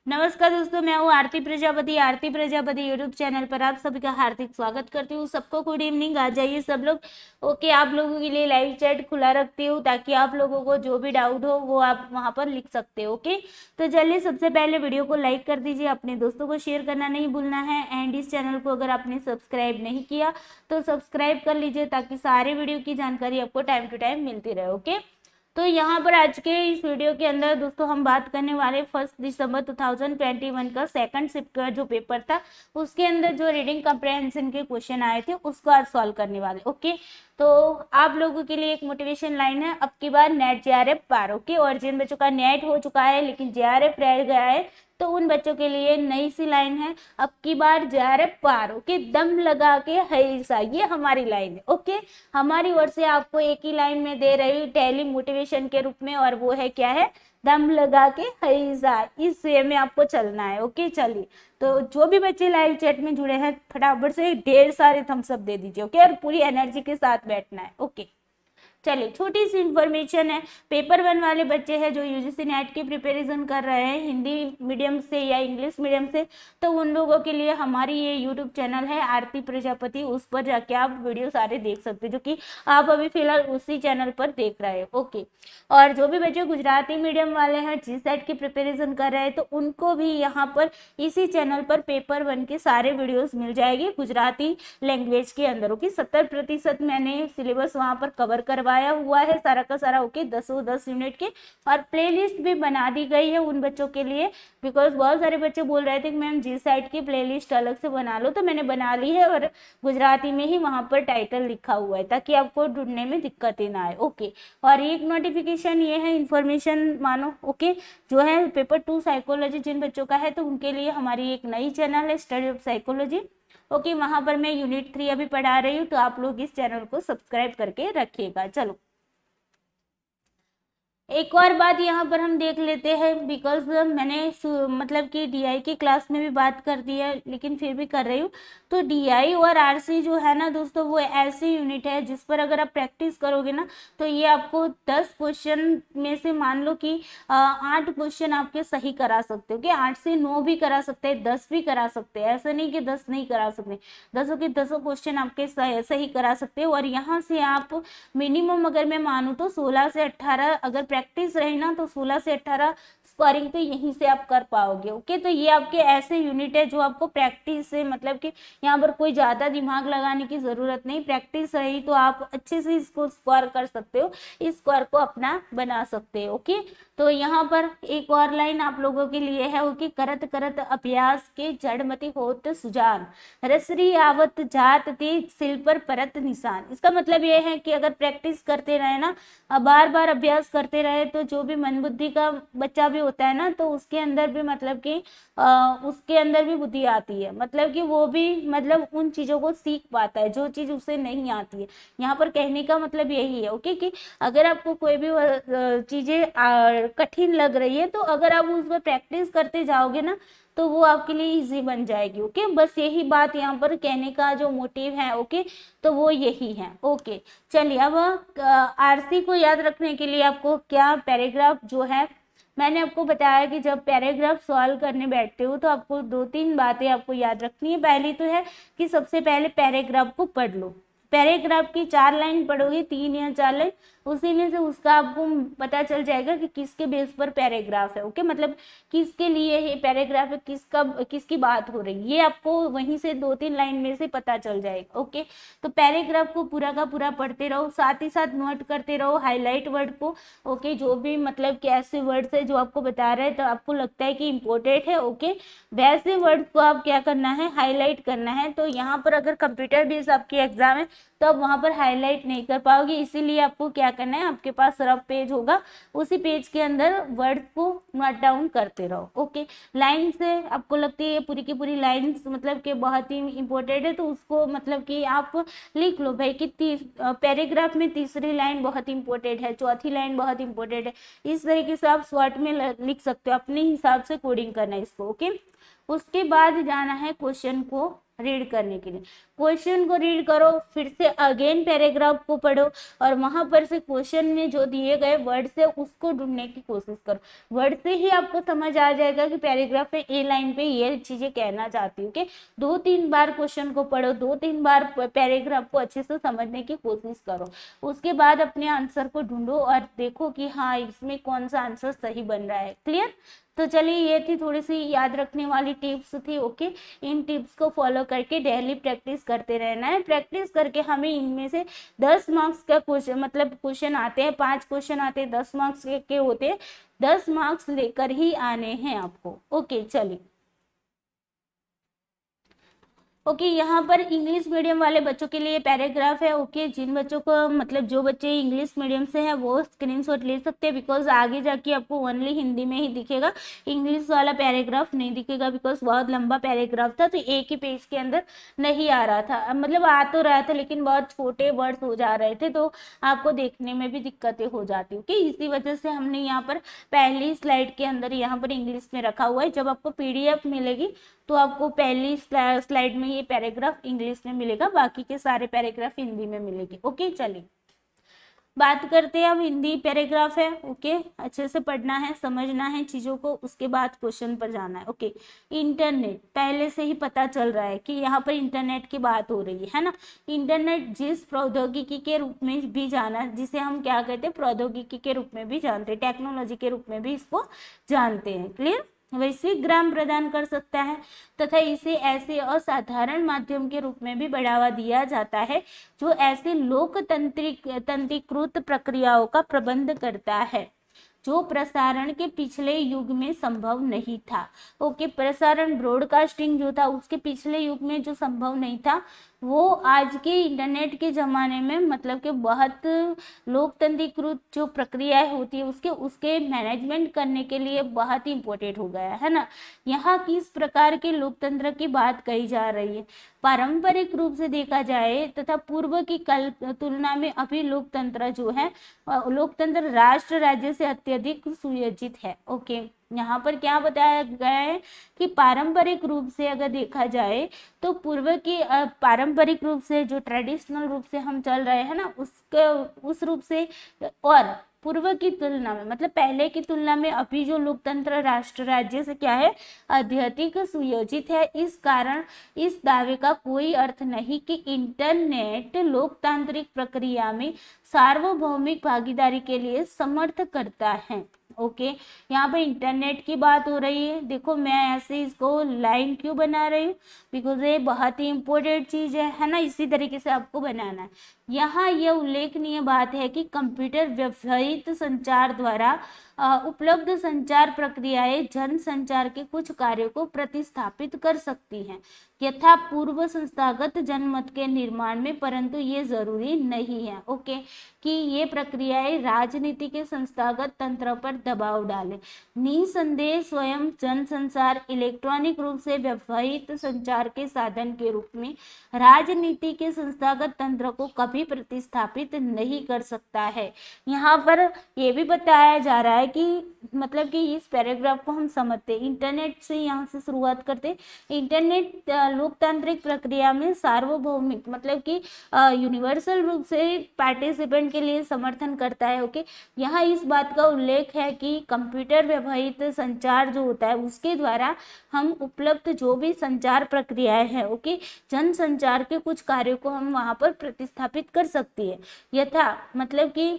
नमस्कार दोस्तों, मैं हूँ आरती प्रजापति यूट्यूब चैनल पर आप सभी का हार्दिक स्वागत करती हूँ। सबको गुड इवनिंग। आ जाइए सब लोग। ओके, आप लोगों के लिए लाइव चैट खुला रखती हूँ ताकि आप लोगों को जो भी डाउट हो वो आप वहाँ पर लिख सकते हो। ओके, तो चलिए सबसे पहले वीडियो को लाइक कर दीजिए, अपने दोस्तों को शेयर करना नहीं भूलना है। एंड इस चैनल को अगर आपने सब्सक्राइब नहीं किया तो सब्सक्राइब कर लीजिए ताकि सारे वीडियो की जानकारी आपको टाइम टू टाइम मिलती रहे। ओके, तो यहाँ पर आज के इस वीडियो के अंदर दोस्तों हम बात करने वाले 1 दिसंबर 2021 का सेकंड शिफ्ट का जो पेपर था उसके अंदर जो रीडिंग कम्प्रहेंशन के क्वेश्चन आए थे उसको आज सॉल्व करने वाले। ओके, तो आप लोगों के लिए एक मोटिवेशन लाइन है, अब की बार नेट जेआरएफ पार। ओके, और जिन बच्चों का नेट हो चुका है लेकिन जेआरएफ रह गया है तो उन बच्चों के लिए नई सी लाइन है, अब की बार जेआरएफ पार। ओके, दम लगा के हईसा, ये हमारी लाइन है। ओके, हमारी ओर से आपको एक ही लाइन में दे रही हूँ डेली मोटिवेशन के रूप में, और वो है क्या है, दम लगा के हईसा। इस वे में आपको चलना है। ओके, चलिए, तो जो भी बच्चे लाइव चैट में जुड़े हैं फटाफट से ढेर सारे थम्स अप दे दीजिए। ओके, और पूरी एनर्जी के साथ बैठना है। ओके, चलिए, छोटी सी इन्फॉर्मेशन है। पेपर 1 वाले बच्चे हैं जो यूजीसी नेट की प्रिपरेशन कर रहे हैं हिंदी मीडियम से या इंग्लिश मीडियम से, तो उन लोगों के लिए हमारी ये यूट्यूब चैनल है आरती प्रजापति, उस पर जाके आप वीडियो सारे देख सकते हैं जो कि आप अभी फिलहाल उसी चैनल पर देख रहे हैं। ओके, और जो भी बच्चे गुजराती मीडियम वाले हैं जीसैट की प्रिपरेशन कर रहे हैं तो उनको भी यहाँ पर इसी चैनल पर पेपर 1 के सारे वीडियोज मिल जाएंगे गुजराती लैंग्वेज के अंदर। ओके, 70% मैंने सिलेबस वहाँ पर कवर करवाया हुआ है सारा का सारा। ओके, 10 यूनिट के, और प्लेलिस्ट भी बना दी गई है उन बच्चों के लिए, बिकॉज बहुत सारे बच्चे बोल रहे थे कि मैम जी साइड की प्लेलिस्ट अलग से बना लो, तो मैंने बना ली है और गुजराती में ही वहां पर टाइटल लिखा हुआ है ताकि आपको ढूंढने में दिक्कतें ना आए। ओके, और एक नोटिफिकेशन ये है, इन्फॉर्मेशन मानो। ओके, जो है पेपर 2 साइकोलॉजी जिन बच्चों का है तो उनके लिए हमारी एक नई चैनल है स्टडी ऑफ साइकोलॉजी। ओके, वहां पर मैं यूनिट 3 अभी पढ़ा रही हूँ, तो आप लोग इस चैनल को सब्सक्राइब करके रखिएगा। चलो, एक और बात यहाँ पर हम देख लेते हैं, बिकॉज मैंने मतलब कि डीआई की क्लास में भी बात कर दी है लेकिन फिर भी कर रही हूँ। तो डीआई और आरसी जो है ना दोस्तों, वो ऐसी यूनिट है जिस पर अगर आप प्रैक्टिस करोगे ना तो ये आपको 10 क्वेश्चन में से मान लो कि 8 क्वेश्चन आपके सही करा सकते हो कि 8 से 9 भी करा सकते हैं, 10 भी करा सकते हैं, ऐसा नहीं कि 10 नहीं करा सकते। 10 के 10 क्वेश्चन आपके सही करा सकते हो, और यहाँ से आप मिनिमम अगर मैं मानूँ तो 16 से 18 अगर प्रैक्टिस रही ना तो 16 से 18 स्कोरिंग तो यहीं से आप कर पाओगे। ओके, तो ये आपके ऐसे यूनिट है जो आपको प्रैक्टिस से, मतलब कि यहाँ पर कोई ज्यादा दिमाग लगाने की जरूरत नहीं, प्रैक्टिस रही तो आप अच्छे से इसको स्कोर कर सकते हो, इस स्कोर को अपना बना सकते हो। ओके, तो यहाँ पर एक और लाइन आप लोगों के लिए है। ओके, करत करत अभ्यास के जड़मति होत सुजान, रसरी आवत जात ते सिल पर परत निशान। इसका मतलब ये है कि अगर प्रैक्टिस करते रहे ना, बार बार अभ्यास करते रहे, तो जो भी मन बुद्धि का बच्चा भी होता है ना तो उसके अंदर भी मतलब कि उसके अंदर भी बुद्धि आती है, मतलब कि वो भी मतलब उन चीजों को सीख पाता है जो चीज उसे नहीं आती है। यहाँ पर कहने का मतलब यही है। ओके, कि अगर आपको कोई भी चीजें कठिन लग रही है तो अगर आप उस पर प्रैक्टिस करते जाओगे ना तो वो आपके लिए इजी बन जाएगी। ओके, बस यही बात यहाँ पर कहने का जो मोटिव है। ओके, तो वो यही है। ओके, चलिए, अब आरसी को याद रखने के लिए आपको क्या पैराग्राफ जो है, मैंने आपको बताया कि जब पैराग्राफ सॉल्व करने बैठते हो तो आपको 2-3 बातें आपको याद रखनी है। पहली तो है कि सबसे पहले पैराग्राफ को पढ़ लो। पैराग्राफ की 4 लाइन पढ़ोगे, 3 या 4 लाइन, उसी में से उसका आपको पता चल जाएगा कि किसके बेस पर पैराग्राफ है। ओके, मतलब किसके लिए ये पैराग्राफ है, किसकी बात हो रही है, ये आपको वहीं से 2-3 लाइन में से पता चल जाएगा। ओके, तो पैराग्राफ को पूरा का पूरा पढ़ते रहो, साथ ही साथ नोट करते रहो हाईलाइट वर्ड को। ओके, जो भी मतलब कि ऐसे वर्ड्स है जो आपको बता रहे हैं तो आपको लगता है कि इम्पोर्टेंट है, ओके, वैसे वर्ड को आप क्या करना है, हाईलाइट करना है। तो यहाँ पर अगर कंप्यूटर बेस्ड आपकी एग्जाम है तो आप वहां पर हाईलाइट नहीं कर पाओगे, इसीलिए आपको क्या करना है, आपके पास रफ पेज होगा, उसी पेज के अंदर वर्ड को नोट डाउन करते रहो। ओके, लाइन से आपको लगती है पूरी की पूरी लाइन मतलब कि बहुत ही इंपॉर्टेंट है तो उसको मतलब कि आप लिख लो भाई कि पैराग्राफ में तीसरी लाइन बहुत इंपॉर्टेंट है, चौथी लाइन बहुत इंपॉर्टेंट है, इस तरीके से आप शॉर्ट में लिख सकते हो, अपने हिसाब से कोडिंग करना है इसको। ओके, उसके बाद जाना है क्वेश्चन को रीड करने के लिए। क्वेश्चन को रीड करो, फिर से अगेन पैराग्राफ को पढ़ो और वहां पर से क्वेश्चन में जो दिए गए वर्ड से उसको ढूंढने की कोशिश करो। वर्ड से ही आपको समझ आ जाएगा कि पैराग्राफ में ए लाइन पे ये चीजें कहना चाहती हूँ। ओके, 2-3 बार क्वेश्चन को पढ़ो, 2-3 बार पैराग्राफ को अच्छे से समझने की कोशिश करो। उसके बाद अपने आंसर को ढूंढो और देखो कि हाँ इसमें कौन सा आंसर सही बन रहा है। क्लियर? तो चलिए ये थी थोड़ी सी याद रखने वाली टिप्स थी। ओके, इन टिप्स को फॉलो करके डेली प्रैक्टिस करते रहना है। प्रैक्टिस करके हमें इनमें से 10 मार्क्स का क्वेश्चन मतलब क्वेश्चन आते हैं, 5 क्वेश्चन आते हैं, 10 मार्क्स के होते हैं, 10 मार्क्स लेकर ही आने हैं आपको। ओके चलिए। ओके, यहाँ पर इंग्लिश मीडियम वाले बच्चों के लिए पैराग्राफ है। ओके, जिन बच्चों को मतलब जो बच्चे इंग्लिश मीडियम से हैं वो स्क्रीनशॉट ले सकते हैं, बिकॉज आगे जाके आपको ओनली हिंदी में ही दिखेगा, इंग्लिश वाला पैराग्राफ नहीं दिखेगा, बिकॉज बहुत लंबा पैराग्राफ था तो एक ही पेज के अंदर नहीं आ रहा था, मतलब आ तो रहा था लेकिन बहुत छोटे वर्ड्स हो जा रहे थे तो आपको देखने में भी दिक्कतें हो जाती। ओके, इसी वजह से हमने यहाँ पर पहली स्लाइड के अंदर यहाँ पर इंग्लिश में रखा हुआ है। जब आपको PDF मिलेगी तो आपको पहली स्लाइड में ये पैराग्राफ इंग्लिश में मिलेगा, बाकी के सारे पैराग्राफ हिंदी में मिलेगी। ओके चलिए बात करते हैं। अब हिंदी पैराग्राफ है। ओके, अच्छे से पढ़ना है, समझना है चीजों को, उसके बाद क्वेश्चन पर जाना है। ओके, इंटरनेट पहले से ही पता चल रहा है कि यहाँ पर इंटरनेट की बात हो रही है ना। इंटरनेट जिस प्रौद्योगिकी के रूप में भी जाना, जिसे हम क्या कहते हैं प्रौद्योगिकी के रूप में भी जानते हैं, टेक्नोलॉजी के रूप में भी इसको जानते हैं। क्लियर? वैश्विक ज्ञान प्रदान कर सकता है तथा इसे ऐसे असाधारण माध्यम के रूप में भी बढ़ावा दिया जाता है जो ऐसे तंत्रीकृत प्रक्रियाओं का प्रबंध करता है जो प्रसारण के पिछले युग में संभव नहीं था। ओके, प्रसारण ब्रॉडकास्टिंग जो था उसके पिछले युग में जो संभव नहीं था वो आज के इंटरनेट के ज़माने में मतलब कि बहुत लोकतंत्रीकृत जो प्रक्रियाएं होती है उसके मैनेजमेंट करने के लिए बहुत ही इम्पोर्टेंट हो गया है ना। यहाँ किस प्रकार के लोकतंत्र की बात कही जा रही है? पारंपरिक रूप से देखा जाए तथा पूर्व की तुलना में अभी लोकतंत्र जो है लोकतंत्र राष्ट्र राज्य से अत्यधिक सुयोजित है। ओके, यहाँ पर क्या बताया गया है कि पारंपरिक रूप से अगर देखा जाए तो पूर्व की पारंपरिक रूप से जो ट्रेडिशनल रूप से हम चल रहे हैं ना उसके उस रूप से और पूर्व की तुलना में मतलब पहले की तुलना में अभी जो लोकतंत्र राष्ट्र राज्य से क्या है अत्यधिक सुयोजित है। इस कारण इस दावे का कोई अर्थ नहीं कि इंटरनेट लोकतांत्रिक प्रक्रिया में सार्वभौमिक भागीदारी के लिए समर्थ करता है। ओके, यहाँ पे इंटरनेट की बात हो रही है। देखो मैं ऐसे इसको लाइन क्यों बना रही हूँ, बिकॉज ये बहुत ही इंपॉर्टेंट चीज है ना, इसी तरीके से आपको बनाना है। यहाँ यह उल्लेखनीय बात है कि कंप्यूटर व्यवहित संचार द्वारा उपलब्ध संचार प्रक्रियाएं जन संचार के कुछ कार्यों को प्रतिस्थापित कर सकती हैं यथा पूर्व संस्थागत जनमत के निर्माण में, परंतु ये जरूरी नहीं है। ओके, कि ये प्रक्रियाएं राजनीति के संस्थागत तंत्र पर दबाव डाले। निसंदेह स्वयं जन संचार इलेक्ट्रॉनिक रूप से व्यवहित संचार के साधन के रूप में राजनीति के संस्थागत तंत्र को कभी प्रतिस्थापित नहीं कर सकता है। यहाँ पर यह भी बताया जा रहा है कि मतलब कि इस पैराग्राफ को हम समझते इंटरनेट से, यहाँ से शुरुआत करते। इंटरनेट लोकतांत्रिक प्रक्रिया में सार्वभौमिक मतलब कि यूनिवर्सल रूप से पार्टिसिपेंट के लिए समर्थन करता है। ओके, यहाँ इस बात का उल्लेख है कि कंप्यूटर व्यवहित संचार जो होता है उसके द्वारा हम उपलब्ध जो भी संचार प्रक्रियाएं हैं ओके जन संचार के कुछ कार्यों को हम वहां पर प्रतिस्थापित कर सकती है यथा मतलब कि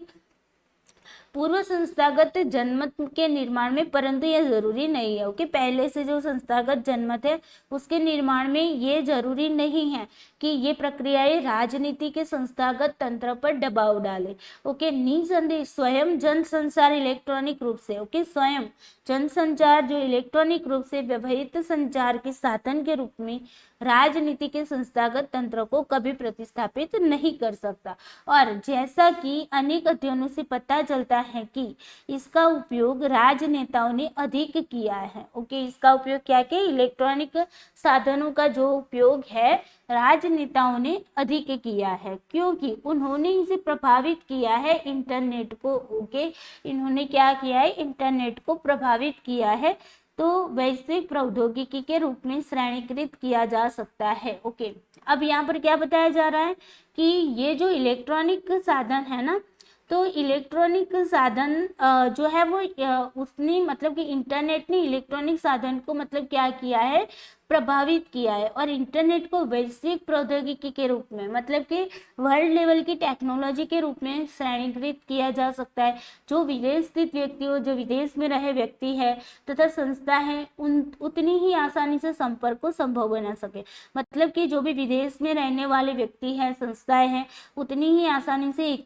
पूर्व संस्थागत जनमत के निर्माण में, परंतु यह जरूरी नहीं है। ओके, पहले से जो संस्थागत जनमत है उसके निर्माण में ये जरूरी नहीं है कि ये प्रक्रियाएं राजनीति के संस्थागत तंत्र पर दबाव डाले। ओके, निसंदेह स्वयं जन संचार इलेक्ट्रॉनिक रूप से ओके स्वयं जनसंचार जो इलेक्ट्रॉनिक रूप से व्यवहित संचार के साधन के रूप में राजनीति के संस्थागत तंत्र को कभी प्रतिस्थापित नहीं कर सकता। और जैसा कि अनेक अध्ययनों से पता चलता है कि इसका उपयोग राजनेताओं ने अधिक किया है। ओके, इसका उपयोग क्या किया? इलेक्ट्रॉनिक साधनों का जो उपयोग है राजनेताओं ने अधिक किया है क्योंकि उन्होंने इसे प्रभावित किया है इंटरनेट को। ओके, इन्होंने क्या किया है? इंटरनेट को प्रभावित किया है तो वैश्विक प्रौद्योगिकी के रूप में श्रेणीकृत किया जा सकता है। ओके, अब यहाँ पर क्या बताया जा रहा है कि ये जो इलेक्ट्रॉनिक साधन है ना, तो इलेक्ट्रॉनिक साधन जो है वो उसने मतलब कि इंटरनेट ने इलेक्ट्रॉनिक साधन को मतलब क्या किया है, प्रभावित किया है, और इंटरनेट को वैश्विक प्रौद्योगिकी के रूप में मतलब कि वर्ल्ड लेवल की टेक्नोलॉजी के रूप में श्रेणीकृत किया जा सकता है। जो विदेश स्थित व्यक्ति हो, जो विदेश में रहे व्यक्ति है तथा संस्था है, उतनी ही आसानी से संपर्क को संभव बना सके। मतलब कि जो भी विदेश में रहने वाले व्यक्ति हैं, संस्थाएं हैं, उतनी ही आसानी से एक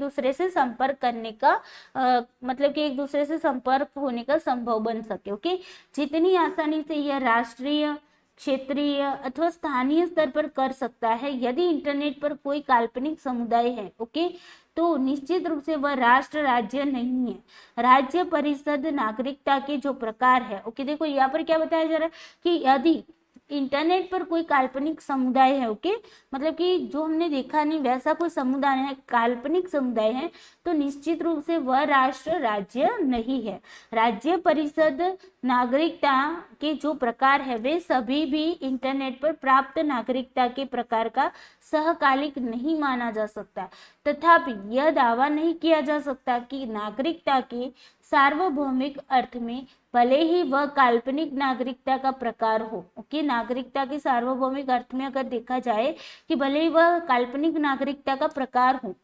दूसरे से संपर्क करने का मतलब कि एक दूसरे से संपर्क होने का संभव बन सके। ओके, जितनी आसानी से यह राष्ट्रीय, क्षेत्रीय अथवा स्थानीय स्तर पर कर सकता है। यदि इंटरनेट पर कोई काल्पनिक समुदाय है, ओके, तो निश्चित रूप से वह राष्ट्र राज्य नहीं है। राज्य, परिषद, नागरिकता के जो प्रकार है, ओके, देखो यहाँ पर क्या बताया जा रहा है कि यदि इंटरनेट पर कोई काल्पनिक समुदाय है, ओके, मतलब कि जो हमने देखा नहीं वैसा कोई समुदाय है, काल्पनिक समुदाय है, तो निश्चित रूप से वह राष्ट्र राज्य नहीं है। राज्य, परिषद, नागरिकता के जो प्रकार है वे सभी भी इंटरनेट पर प्राप्त नागरिकता के प्रकार का सहकालिक नहीं माना जा सकता। तथापि यह दावा नहीं किया जा सकता कि नागरिकता के सार्वभौमिक अर्थ में भले ही वह काल्पनिक नागरिकता का प्रकार हो, ओके, नागरिकता के सार्वभौमिक अर्थ में अगर देखा जाए कि भले ही वह काल्पनिक नागरिकता का प्रकार हो,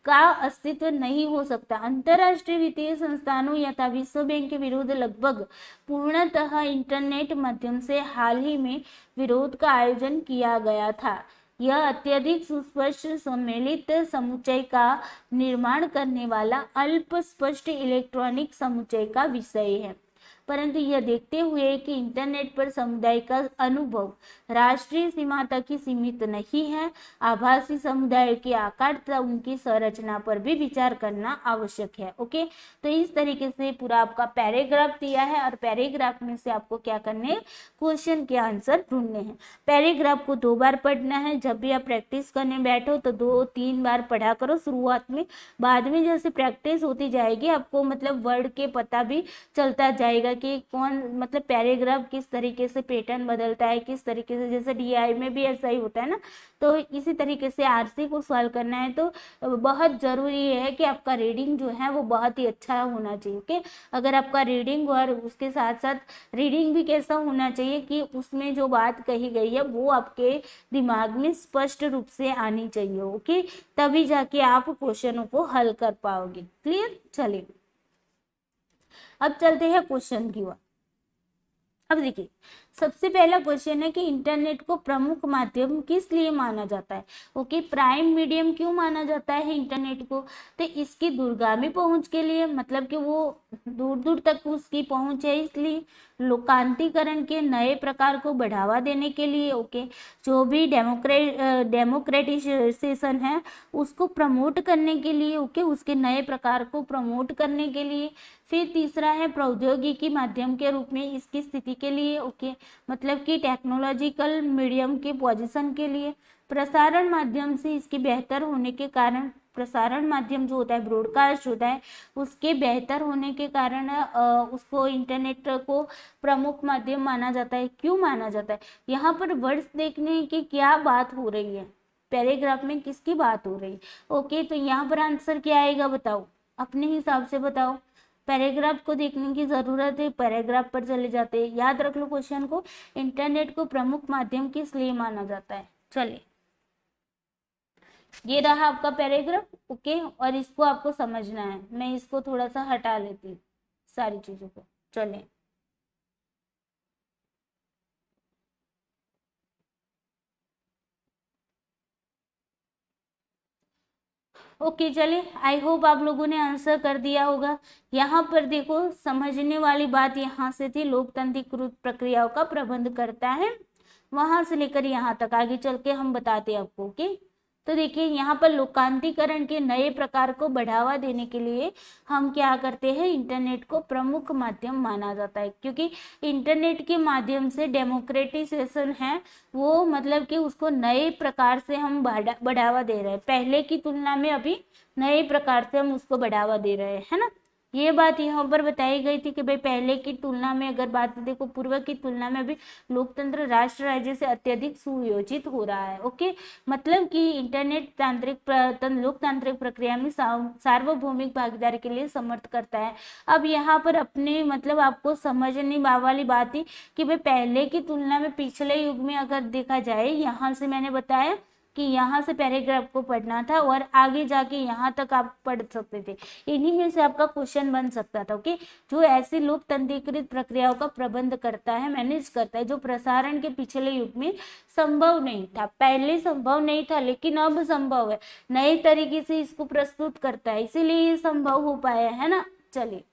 का अस्तित्व नहीं हो सकता। अंतरराष्ट्रीय वित्तीय संस्थानों यथा विश्व बैंक के विरुद्ध लगभग पूर्णतः इंटरनेट माध्यम से हाल ही में विरोध का आयोजन किया गया था। यह अत्यधिक सुस्पष्ट सम्मिलित समुच्चय का निर्माण करने वाला अल्प स्पष्ट इलेक्ट्रॉनिक समुच्चय का विषय है। परंतु यह देखते हुए कि इंटरनेट पर समुदाय का अनुभव राष्ट्रीय सीमा तक ही सीमित नहीं है, आभासी समुदाय के आकार तथा उनकी संरचना पर भी विचार करना आवश्यक है। ओके, तो इस तरीके से पूरा आपका पैराग्राफ दिया है और पैराग्राफ में से आपको क्या करने हैं, क्वेश्चन के आंसर ढूंढने हैं। पैराग्राफ को 2 बार पढ़ना है। जब भी आप प्रैक्टिस करने बैठो तो 2-3 बार पढ़ा करो शुरुआत में, बाद में जैसे प्रैक्टिस होती जाएगी आपको मतलब वर्ड के पता भी चलता जाएगा कि कौन मतलब पैराग्राफ किस तरीके से पैटर्न बदलता है, किस तरीके से, जैसे डीआई में भी ऐसा ही होता है ना, तो इसी तरीके से आरसी को सॉल्व करना है। तो बहुत जरूरी है कि आपका रीडिंग जो है वो बहुत ही अच्छा होना चाहिए। ओके, अगर आपका रीडिंग और उसके साथ साथ रीडिंग भी कैसा होना चाहिए कि उसमें जो बात कही गई है वो आपके दिमाग में स्पष्ट रूप से आनी चाहिए। ओके, तभी जाके आप क्वेश्चनों को हल कर पाओगे। क्लियर? चलिए अब चलते हैं क्वेश्चन की ओर। अब देखिए, सबसे पहला क्वेश्चन है कि इंटरनेट को प्रमुख माध्यम किस लिए माना जाता है। ओके, प्राइम मीडियम क्यों माना जाता है इंटरनेट को? तो इसकी दूरगामी पहुंच के लिए, मतलब कि वो दूर दूर तक उसकी पहुंच है इसलिए, लोकांतरीकरण के नए प्रकार को बढ़ावा देने के लिए, ओके, जो भी डेमोक्रेटिसेशन है उसको प्रमोट करने के लिए, ओके, उसके नए प्रकार को प्रमोट करने के लिए। फिर तीसरा है प्रौद्योगिकी माध्यम के रूप में इसकी स्थिति के लिए, ओके, मतलब कि टेक्नोलॉजिकल मीडियम के पोजीशन के लिए। प्रसारण माध्यम से इसके बेहतर होने के कारण, प्रसारण माध्यम जो होता है ब्रॉडकास्ट होता है, उसके बेहतर होने के कारण उसको इंटरनेट को प्रमुख माध्यम माना जाता है। क्यों माना जाता है? यहाँ पर वर्ड्स देखने की क्या बात हो रही है, पैराग्राफ में किसकी बात हो रही है। ओके, तो यहाँ पर आंसर क्या आएगा बताओ, अपने हिसाब से बताओ। पैराग्राफ को देखने की जरूरत है, पैराग्राफ पर चले जाते हैं। याद रख लो क्वेश्चन को, इंटरनेट को प्रमुख माध्यम किस लिए माना जाता है। चलिए, ये रहा आपका पैराग्राफ, ओके, और इसको आपको समझना है। मैं इसको थोड़ा सा हटा लेती हूँ सारी चीजों को। चलिए, ओके, चलिए, आई होप आप लोगों ने आंसर कर दिया होगा। यहाँ पर देखो, समझने वाली बात यहाँ से थी, लोकतांत्रिक प्रक्रियाओं का प्रबंध करता है, वहां से लेकर यहाँ तक आगे चल के हम बताते हैं आपको। ओके, तो देखिए यहाँ पर लोकांतरीकरण के नए प्रकार को बढ़ावा देने के लिए हम क्या करते हैं, इंटरनेट को प्रमुख माध्यम माना जाता है, क्योंकि इंटरनेट के माध्यम से डेमोक्रेटिसेशन है वो, मतलब कि उसको नए प्रकार से हम बढ़ावा दे रहे हैं। पहले की तुलना में अभी नए प्रकार से हम उसको बढ़ावा दे रहे हैं, है ना। ये बात यहाँ पर बताई गई थी कि भाई पहले की तुलना में अगर बात देखो, पूर्व की तुलना में अभी लोकतंत्र राष्ट्र राज्य से अत्यधिक सुयोजित हो रहा है। ओके, मतलब कि इंटरनेट लोकतांत्रिक प्रक्रिया में सार्वभौमिक भागीदारी के लिए समर्थ करता है। अब यहाँ पर अपने मतलब आपको समझने वाली बात ही कि भाई पहले की तुलना में पिछले युग में अगर देखा जाए, यहाँ से मैंने बताया कि यहाँ से पैराग्राफ को पढ़ना था और आगे जाके यहाँ तक आप पढ़ सकते थे। इन्हीं में से आपका क्वेश्चन बन सकता था। ओके, जो ऐसी लोकतंत्रीकृत प्रक्रियाओं का प्रबंध करता है, मैनेज करता है, जो प्रसारण के पिछले युग में संभव नहीं था। पहले संभव नहीं था लेकिन अब संभव है, नए तरीके से इसको प्रस्तुत करता है, इसीलिए ये संभव हो पाया है ना। चलिए,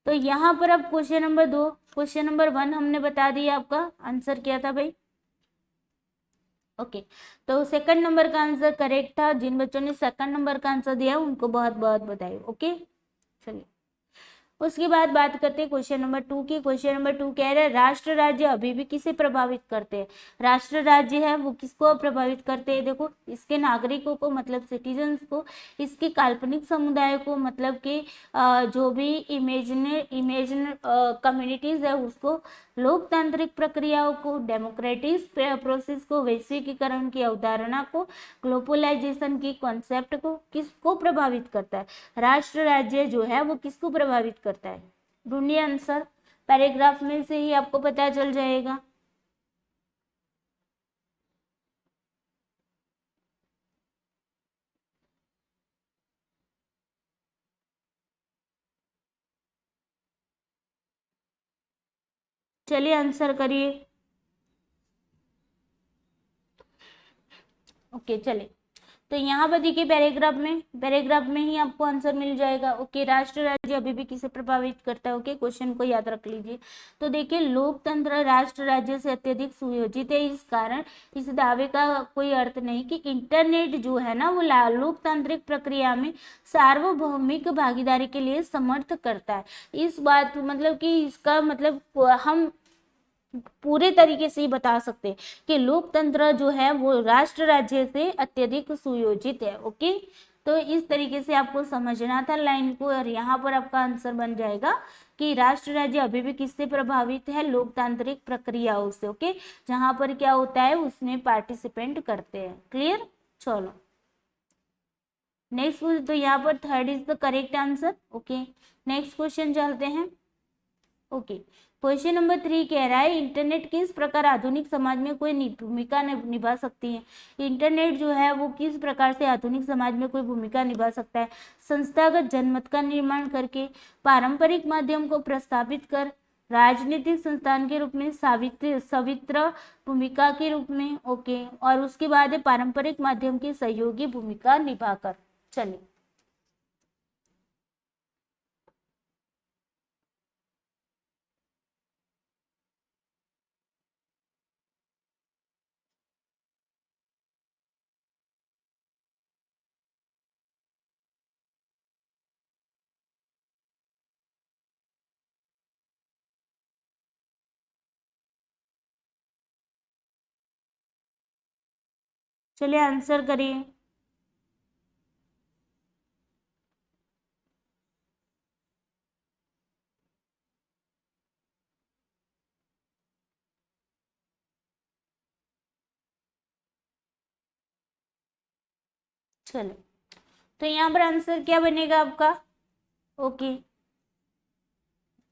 तो यहाँ पर अब क्वेश्चन नंबर 2, क्वेश्चन नंबर 1 हमने बता दिया, आपका आंसर क्या था भाई। ओके, तो सेकंड नंबर का आंसर करेक्ट था। जिन बच्चों ने सेकंड नंबर का आंसर दिया उनको बहुत बहुत बधाई। ओके, चलिए उसके बाद बात करते हैं क्वेश्चन नंबर 2 की। क्वेश्चन नंबर 2 कह रहा है राष्ट्र राज्य अभी भी किसे प्रभावित करते हैं। राष्ट्र राज्य है वो किसको प्रभावित करते हैं, देखो इसके नागरिकों को मतलब सिटीजन्स को, इसके काल्पनिक समुदाय को मतलब कि जो भी इमेजिनर कम्युनिटीज है उसको, लोकतांत्रिक प्रक्रियाओं को, डेमोक्रेटिक प्रोसेस को, वैश्विकीकरण की अवधारणा को, ग्लोबलाइजेशन की कॉन्सेप्ट को, किसको प्रभावित करता है। राष्ट्र राज्य जो है वो किसको प्रभावित करता है, ढूंढिए आंसर। पैराग्राफ में से ही आपको पता चल जाएगा। चलिए आंसर करिए। ओके, चलिए तो यहाँ पर देखिए पैराग्राफ में ही आपको आंसर मिल जाएगा। ओके, राष्ट्र राज्य अभी भी किसे प्रभावित करता है। ओके, क्वेश्चन को याद रख लीजिए। तो देखिए लोकतंत्र राष्ट्र राज्य से अत्यधिक सुयोजित है, इस कारण इस दावे का कोई अर्थ नहीं कि इंटरनेट जो है ना वो लोकतांत्रिक प्रक्रिया में सार्वभौमिक भागीदारी के लिए समर्थ करता है। इस बात मतलब कि इसका मतलब हम पूरे तरीके से बता सकते हैं कि लोकतंत्र जो है वो राष्ट्र राज्य से अत्यधिक सुयोजित है। ओके, तो इस तरीके से आपको समझना था लाइन को, और यहाँ पर आपका आंसर बन जाएगा कि राष्ट्र राज्य अभी भी किससे प्रभावित है, लोकतांत्रिक प्रक्रियाओं से। ओके, जहां पर क्या होता है उसमें पार्टिसिपेंट करते हैं। क्लियर, चलो नेक्स्ट, तो यहाँ पर third is the correct answer. Okay, next question चलते हैं। ओके, क्वेश्चन नंबर 3 कह रहा है इंटरनेट किस प्रकार आधुनिक समाज में कोई भूमिका निभा सकती है। इंटरनेट जो है वो किस प्रकार से आधुनिक समाज में कोई भूमिका निभा सकता है। संस्थागत जनमत का निर्माण करके, पारंपरिक माध्यम को प्रस्तावित कर, राजनीतिक संस्थान के रूप में, सवित्र भूमिका के रूप में। ओके, और उसके बाद है पारंपरिक माध्यम की सहयोगी भूमिका निभाकर। चलिए चलिए आंसर करिए। चलो, तो यहाँ पर आंसर क्या बनेगा आपका। ओके,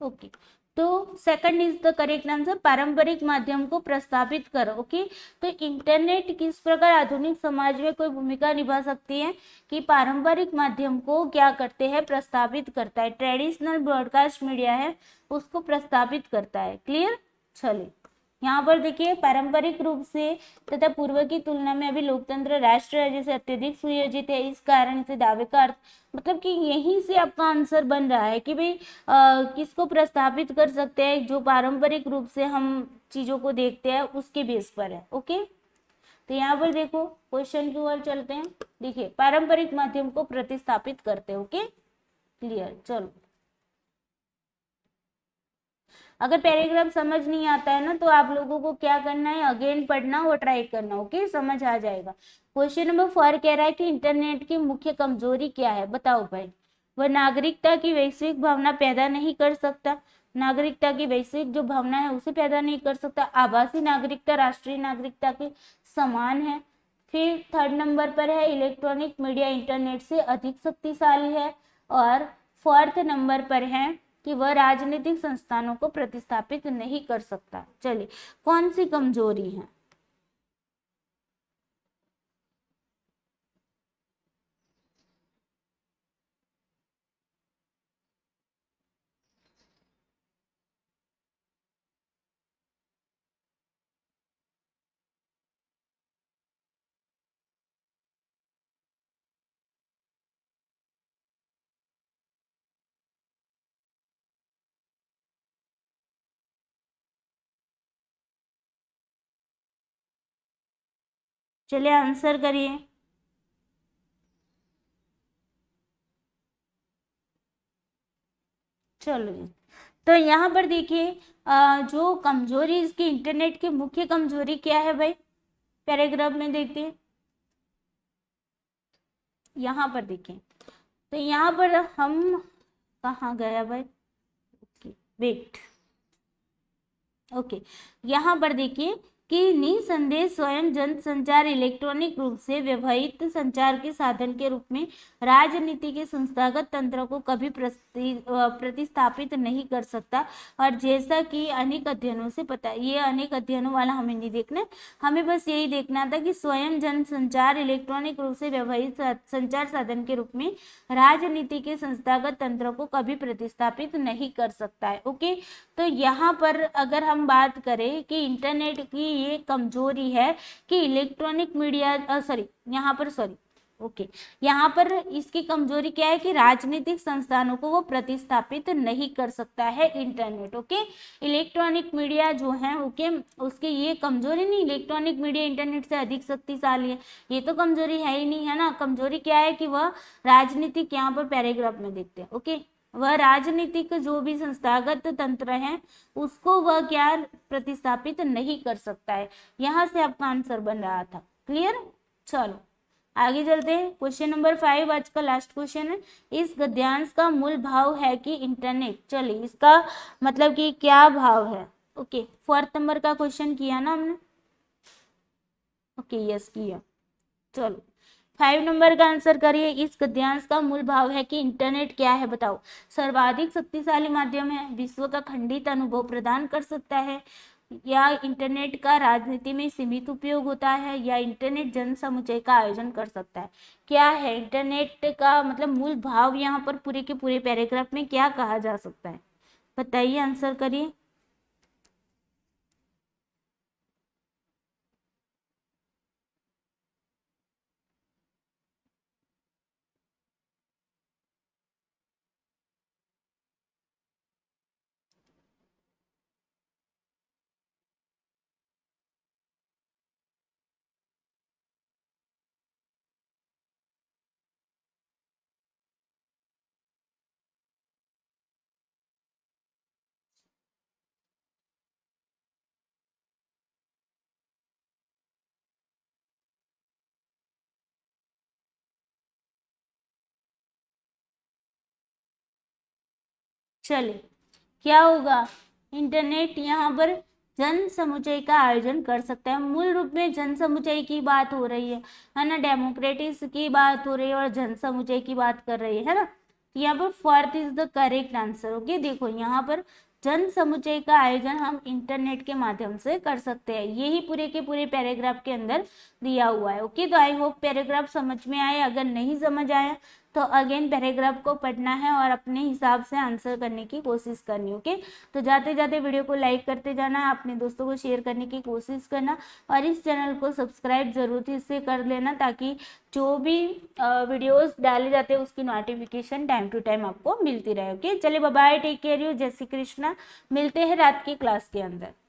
ओके, तो second is the correct answer, पारंपरिक माध्यम को प्रस्तावित कर। ओके, तो इंटरनेट किस प्रकार आधुनिक समाज में कोई भूमिका निभा सकती है कि पारंपरिक माध्यम को क्या करते हैं, प्रस्तावित करता है। ट्रेडिशनल ब्रॉडकास्ट मीडिया है उसको प्रस्तावित करता है। क्लियर, चलिए यहाँ पर देखिए पारंपरिक रूप से तथा पूर्व की तुलना में अभी लोकतंत्र राष्ट्र राज्य से अत्यधिक सुयोजित है, इस कारण से दावे का अर्थ मतलब कि यहीं से आपका आंसर बन रहा है कि भाई किसको प्रस्तावित कर सकते हैं, जो पारंपरिक रूप से हम चीजों को देखते हैं उसके बेस पर है। ओके, तो यहाँ पर देखो क्वेश्चन की ओर चलते हैं। देखिए पारंपरिक माध्यम को प्रतिस्थापित करते हैं। ओके, क्लियर, चलो अगर पैराग्राफ समझ नहीं आता है ना तो आप लोगों को क्या करना है, अगेन पढ़ना और ट्राई करना। ओके, समझ आ जाएगा। क्वेश्चन नंबर 4 कह रहा है कि इंटरनेट की मुख्य कमजोरी क्या है, बताओ भाई। वह नागरिकता की वैश्विक भावना पैदा नहीं कर सकता, नागरिकता की वैश्विक जो भावना है उसे पैदा नहीं कर सकता। आभासी नागरिकता राष्ट्रीय नागरिकता के समान है। फिर थर्ड नंबर पर है इलेक्ट्रॉनिक मीडिया इंटरनेट से अधिक शक्तिशाली है। और फोर्थ नंबर पर है कि वह राजनीतिक संस्थानों को प्रतिस्थापित नहीं कर सकता। चलिए, कौन सी कमजोरी है? चलिए आंसर करिए। चलो जी, तो यहाँ पर देखिए जो कमजोरी इसकी इंटरनेट की मुख्य कमजोरी क्या है भाई, पैराग्राफ में देखते हैं। यहाँ पर देखिए, तो यहाँ पर हम कहाँ गया भाई, वेट, ओके, यहाँ पर देखिए कि निसंदेह स्वयं जनसंचार इलेक्ट्रॉनिक रूप से व्यवहित संचार के साधन के रूप में राजनीति के संस्थागत तंत्र को कभी प्रतिस्थापित नहीं कर सकता। और जैसा कि अनेक अध्ययनों से पता है, ये अनेक अध्ययनों वाला हमें नहीं देखना, हमें बस यही देखना था कि स्वयं जनसंचार इलेक्ट्रॉनिक रूप से व्यवहित संचार साधन के रूप में राजनीति के संस्थागत तंत्र को कभी प्रतिस्थापित नहीं कर सकता है। ओके, तो यहाँ पर अगर हम बात करें कि इंटरनेट की ये कमजोरी है कि इलेक्ट्रॉनिक मीडिया ओके, यहाँ पर इसकी कमजोरी क्या है कि राजनीतिक संस्थानों को वो प्रतिस्थापित नहीं कर सकता है इंटरनेट। ओके, इलेक्ट्रॉनिक मीडिया जो है ओके, उसकी ये कमजोरी नहीं, इलेक्ट्रॉनिक मीडिया इंटरनेट से अधिक शक्तिशाली है, ये तो कमजोरी है ही नहीं, है ना। कमजोरी क्या है कि वह राजनीतिक, यहाँ पर पैराग्राफ में देखते हैं ओके, वह राजनीतिक जो भी संस्थागत तंत्र है उसको वह क्या प्रतिस्थापित नहीं कर सकता है। यहां से आपका आंसर बन रहा था। क्लियर? चलो आगे चलते हैं। क्वेश्चन नंबर 5 आज का लास्ट क्वेश्चन है। इस गद्यांश का मूल भाव है कि इंटरनेट, चलिए इसका मतलब कि क्या भाव है। ओके, फोर्थ नंबर का क्वेश्चन किया ना हमने, ओके यस किया। चलो 5 नंबर का आंसर करिए। इस गद्यांश का मूल भाव है कि इंटरनेट क्या है, बताओ। सर्वाधिक शक्तिशाली माध्यम है, विश्व का खंडित अनुभव प्रदान कर सकता है, या इंटरनेट का राजनीति में सीमित उपयोग होता है, या इंटरनेट जन समुच्चय का आयोजन कर सकता है। क्या है इंटरनेट का मतलब मूल भाव, यहाँ पर पूरे के पूरे पैराग्राफ में क्या कहा जा सकता है, बताइए, आंसर करिए। चलिए क्या होगा, इंटरनेट यहाँ पर जन समुच्चय का आयोजन कर सकता है। मूल रूप में जन समुच्चय की बात हो रही है ना, डेमोक्रेटिक्स की बात हो रही है और जन समुच्चय की बात कर रही है ना। यहाँ पर fourth is the correct answer. Okay, देखो यहाँ पर जन समुच्चय का आयोजन हम इंटरनेट के माध्यम से कर सकते हैं, यही पूरे के पूरे पैराग्राफ के अंदर दिया हुआ है। ओके, तो आई होप पैराग्राफ समझ में आए। अगर नहीं समझ आया तो अगेन पैराग्राफ को पढ़ना है और अपने हिसाब से आंसर करने की कोशिश करनी। ओके, तो जाते जाते वीडियो को लाइक करते जाना, अपने दोस्तों को शेयर करने की कोशिश करना, और इस चैनल को सब्सक्राइब जरूर से कर लेना, ताकि जो भी वीडियोस डाले जाते हैं उसकी नोटिफिकेशन टाइम टू टाइम आपको मिलती रहे। ओके, चलिए bye bye, take care you, जय श्री कृष्णा। मिलते हैं रात की क्लास के अंदर।